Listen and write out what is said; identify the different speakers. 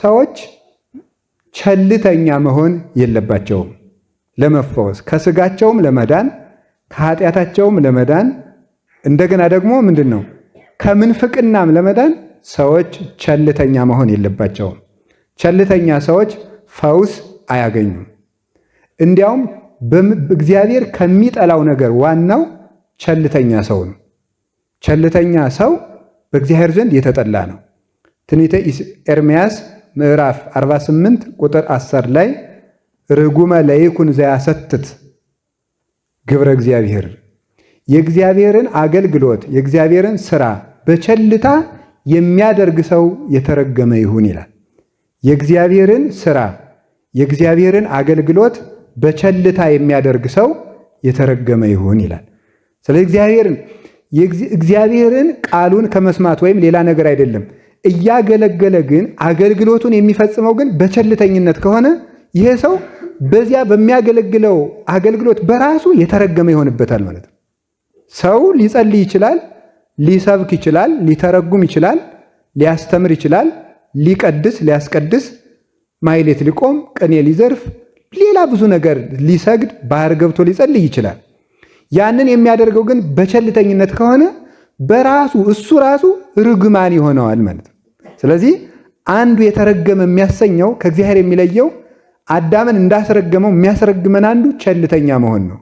Speaker 1: ሰዎች ቸልተኛ መሆን የለባቸውም። ለመፈወስ ከስጋቸውም ለመዳን ከኃጢአታቸውም ለመዳን እንደገና ደግሞ ምንድነው ከምንፍቅናም ለመዳን ሰዎች ቸልተኛ መሆን የለባቸውም። ቸልተኛ ሰዎች ፈውስ አያገኙም። እንዲያውም እግዚአብሔር ከሚጠላው ነገር ዋናው ቸልተኛ ሰው ነው። ቸልተኛ ሰው በእግዚአብሔር ዘንድ የተጠላ ነው። ትንቢተ ኤርምያስ ምዕራፍ 48 ቁጥር 10 ላይ ርጉመ ለይኩን ዘያሰትት ግብረ እግዚአብሔር፣ የእግዚአብሔርን አገልግሎት የእግዚአብሔርን ስራ በቸልታ የሚያደርግ ሰው የተረገመ ይሁን ይላል። የእግዚአብሔርን ስራ የእግዚአብሔርን አገልግሎት በቸልታ የሚያደርግ ሰው የተረገመ ይሁን ይላል። ስለዚህ እግዚአብሔርን ቃሉን ከመስማት ወይም ሌላ ነገር አይደለም እያገለገለ ግን አገልግሎቱን የሚፈጽመው ግን በቸልተኝነት ከሆነ ይሄ ሰው በዚያ በሚያገለግለው አገልግሎት በራሱ የተረገመ ይሆንበታል ማለት ነው። ሰው ሊጸልይ ይችላል፣ ሊሰብክ ይችላል፣ ሊተረጉም ይችላል፣ ሊያስተምር ይችላል፣ ሊቀድስ ሊያስቀድስ፣ ማይሌት ሊቆም፣ ቅኔ ሊዘርፍ፣ ሌላ ብዙ ነገር ሊሰግድ፣ ባህር ገብቶ ሊጸልይ ይችላል። ያንን የሚያደርገው ግን በቸልተኝነት ከሆነ በራሱ እሱ ራሱ ርግማን ይሆነዋል ማለት ነው። ስለዚህ አንዱ የተረገመ የሚያሰኘው ከእግዚአብሔር የሚለየው አዳምን እንዳስረገመው የሚያስረግመን አንዱ ቸልተኛ መሆን ነው።